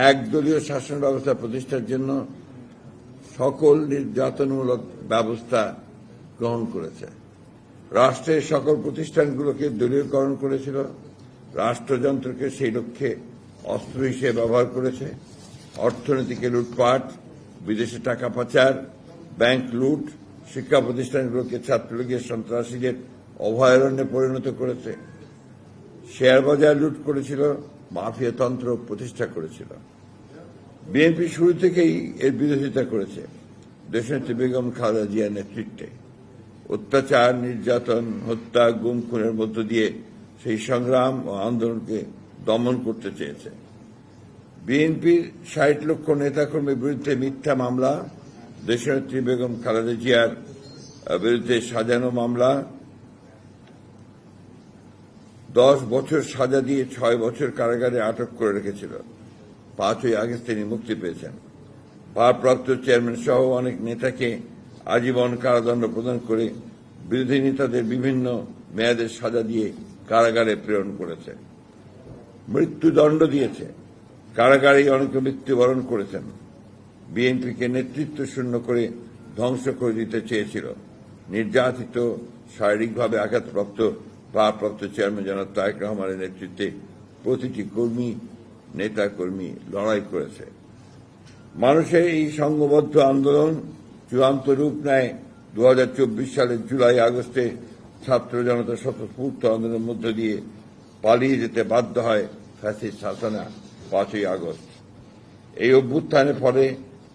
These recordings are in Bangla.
একদলীয় শাসন ব্যবস্থা প্রতিষ্ঠার জন্য সকল নির্যাতনমূলক ব্যবস্থা গ্রহণ করেছে। রাষ্ট্রের সকল প্রতিষ্ঠানগুলোকে দলীয়করণ করেছিল, রাষ্ট্রযন্ত্রকে সেই লক্ষ্যে অস্ত্র হিসেবে ব্যবহার করেছে। অর্থনীতিকে লুটপাট, বিদেশে টাকা পাচার, ব্যাংক লুট, শিক্ষা প্রতিষ্ঠানগুলোকে ছাত্রলীগের সন্ত্রাসীদের অভয়ারণ্যে পরিণত করেছে। শেয়ার বাজার লুট করেছিল, মাফিয়া তন্ত্র প্রতিষ্ঠা করেছিল। বিএনপি শুরু থেকেই এর বিরোধিতা করেছে। দেশনেত্রী বেগম খালেদা জিয়ার নেতৃত্বে অত্যাচার, নির্যাতন, হত্যা, গুম খুনের মধ্য দিয়ে সেই সংগ্রাম ও আন্দোলনকে দমন করতে চেয়েছে। বিএনপির ৬০ লক্ষ নেতাকর্মীর বিরুদ্ধে মিথ্যা মামলা, দেশনেত্রী বেগম খালেদা জিয়ার বিরুদ্ধে সাজানো মামলা, 10 বছর সাজা দিয়ে 6 বছর কারাগারে আটক করে রেখেছিল। ৫ই আগস্ট তিনি মুক্তি পেয়েছেন। ভারপ্রাপ্ত চেয়ারম্যান সহ অনেক নেতাকে আজীবন কারাদণ্ড প্রদান করে বিরোধী নেতাদের বিভিন্ন মেয়াদের সাজা দিয়ে কারাগারে প্রেরণ করেছে। মৃত্যুদণ্ড দিয়েছে। কারাগারেই অনেকে মৃত্যুবরণ করেছেন। বিএনপিকে নেতৃত্ব শূন্য করে ধ্বংস করে দিতে চেয়েছিল। নির্যাতিত, শারীরিকভাবে আঘাতপ্রাপ্ত ভারপ্রাপ্ত চেয়ারম্যান জনাব তারেক রহমানের নেতৃত্বে প্রতিটি কর্মী, নেতাকর্মী লড়াই করেছে। মানুষের এই সংঘবদ্ধ আন্দোলন চূড়ান্ত রূপ নেয় 2024 সালের জুলাই আগস্টে ছাত্র জনতা স্বতঃস্ফূর্ত আন্দোলনের মধ্য দিয়ে পালিয়ে যেতে বাধ্য হয় ফ্যাসিস্ট শাসনা 5ই আগস্ট। এই অভ্যুত্থানের ফলে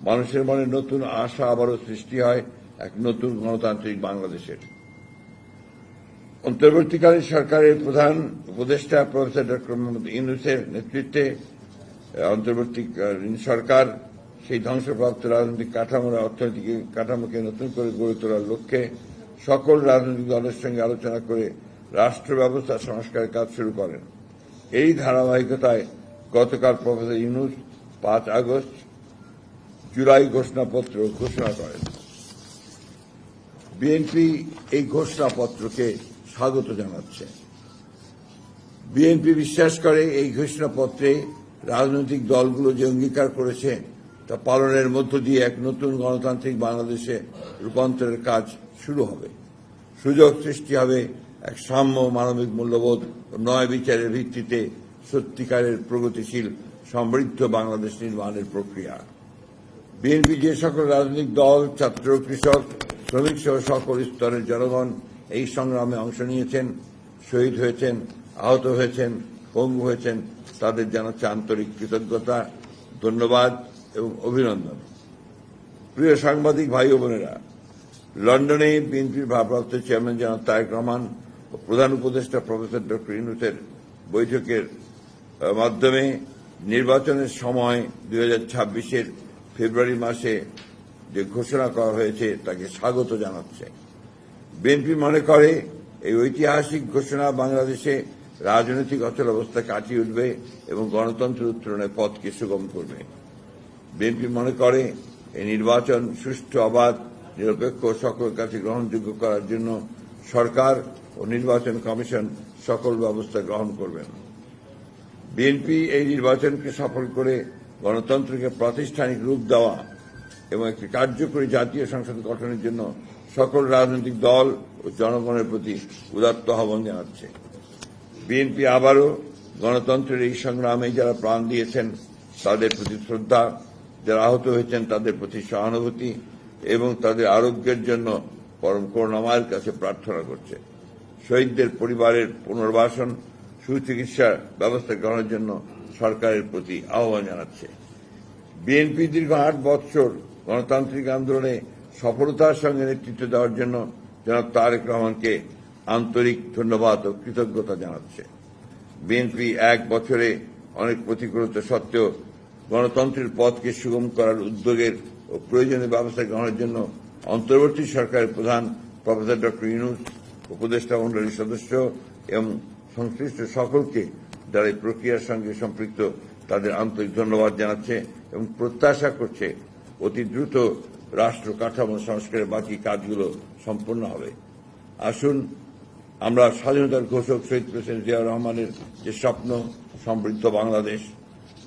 মানুষের মনে নতুন আশা আবারও সৃষ্টি হয় এক নতুন গণতান্ত্রিক বাংলাদেশের। অন্তর্বর্তীকালীন সরকারের প্রধান উপদেষ্টা প্রফেসর ডক্টর মোহাম্মদ ইউনূসের নেতৃত্বে অন্তর্বর্তীকালীন সরকার সেই ধ্বংসপ্রাপ্ত রাজনৈতিক কাঠামোর অর্থনৈতিক কাঠামোকে নতুন করে গড়ে তোলার লক্ষ্যে সকল রাজনৈতিক দলের সঙ্গে আলোচনা করে রাষ্ট্র ব্যবস্থা সংস্কারের কাজ শুরু করেন। এই ধারাবাহিকতায় গতকাল প্রফেসর ইউনূস 5 আগস্ট জুলাই ঘোষণাপত্র ঘোষণা করেন। বিএনপি এই ঘোষণাপত্রকে স্বাগত জানাচ্ছে। বিএনপি বিশ্বাস করে এই ঘোষণাপত্রে রাজনৈতিক দলগুলো যে অঙ্গীকার করেছে তা পালনের মধ্য দিয়ে এক নতুন গণতান্ত্রিক বাংলাদেশে রূপান্তরের কাজ শুরু হবে। সুযোগ সৃষ্টি হবে এক সাম্য, মানবিক মূল্যবোধ ও ন্যায় বিচারের ভিত্তিতে সত্যিকারের প্রগতিশীল সমৃদ্ধ বাংলাদেশ নির্মাণের প্রক্রিয়া। বিএনপি যে সকল রাজনৈতিক দল, ছাত্র, কৃষক, শ্রমিক সহ সকল স্তরের জনগণ এই সংগ্রামে অংশ নিয়েছেন, শহীদ হয়েছেন, আহত হয়েছেন, পঙ্গু হয়েছেন, তাদের জানাচ্ছে আন্তরিক কৃতজ্ঞতা, ধন্যবাদ এবং অভিনন্দন। প্রিয় সাংবাদিক ভাই ও বোনেরা, লন্ডনে বিএনপির ভারপ্রাপ্ত চেয়ারম্যান জনাব তারেক রহমান ও প্রধান উপদেষ্টা প্রফেসর ডক্টর ইউনূসের বৈঠকের মাধ্যমে নির্বাচনের সময় 2026-এর ফেব্রুয়ারি মাসে যে ঘোষণা করা হয়েছে তাকে স্বাগত জানাচ্ছে। বিএনপি মনে করে এই ঐতিহাসিক ঘোষণা বাংলাদেশে রাজনৈতিক অচলাবস্থা কাটিয়ে উঠবে এবং গণতন্ত্র উত্তরণের পথকে সুগম করবে। বিএনপি মনে করে এই নির্বাচন সুষ্ঠু, অবাধ, নিরপেক্ষ ও সকলের কাছে গ্রহণযোগ্য করার জন্য সরকার ও নির্বাচন কমিশন সকল ব্যবস্থা গ্রহণ করবেন। বিএনপি এই নির্বাচনকে সফল করে গণতন্ত্রকে প্রাতিষ্ঠানিক রূপ দেওয়া এবং একটি কার্যকরী জাতীয় সংসদ গঠনের জন্য সকল রাজনৈতিক দল ও জনগণের প্রতি উদাত্ত আহ্বান জানাচ্ছে। বিএনপি আবারও গণতন্ত্রের এই সংগ্রামে যারা প্রাণ দিয়েছেন তাদের প্রতি শ্রদ্ধা, যারা আহত হয়েছেন তাদের প্রতি সহানুভূতি এবং তাদের আরোগ্যের জন্য পরম করুণাময়ের কাছে প্রার্থনা করছে। শহীদদের পরিবারের পুনর্বাসন, সুচিকিৎসার ব্যবস্থা গ্রহণের জন্য সরকারের প্রতি আহ্বান জানাচ্ছে। বিএনপি দীর্ঘ 8 বছর গণতান্ত্রিক আন্দোলনে সফলতার সঙ্গে নেতৃত্ব দেওয়ার জন্য জনাব তারেক রহমানকে আন্তরিক ধন্যবাদ ও কৃতজ্ঞতা জানাচ্ছে। বিএনপি 1 বছরে অনেক প্রতিকূলতা সত্ত্বেও গণতন্ত্রের পথকে সুগম করার উদ্যোগের ও প্রয়োজনীয় ব্যবস্থা গ্রহণের জন্য অন্তর্বর্তী সরকারের প্রধান প্রফেসর ডক্টর ইউনূস, উপদেষ্টা মণ্ডলীর সদস্য এবং সংশ্লিষ্ট সকলকে যারা এই প্রক্রিয়ার সঙ্গে সম্পৃক্ত তাদের আন্তরিক ধন্যবাদ জানাচ্ছে এবং প্রত্যাশা করছে অতি দ্রুত রাষ্ট্র কাঠামো সংস্কারের বাকি কাজগুলো সম্পন্ন হবে। আসুন আমরা স্বাধীনতার ঘোষক শহীদ প্রেসিডেন্ট জিয়াউর রহমানের যে স্বপ্ন সমৃদ্ধ বাংলাদেশ,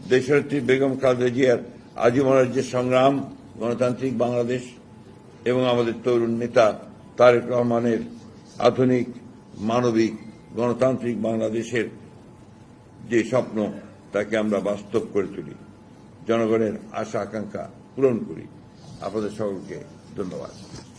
দেশনেত্রী বেগম খালেদা জিয়ার আজীবনের যে সংগ্রাম, গণতান্ত্রিক বাংলাদেশ এবং আমাদের তরুণ নেতা তারেক রহমানের আধুনিক মানবিক গণতান্ত্রিক বাংলাদেশের যে স্বপ্ন, তাকে আমরা বাস্তব করে তুলি, জনগণের আশা আকাঙ্ক্ষা পূরণ করি। আপনাদের সকলকে ধন্যবাদ।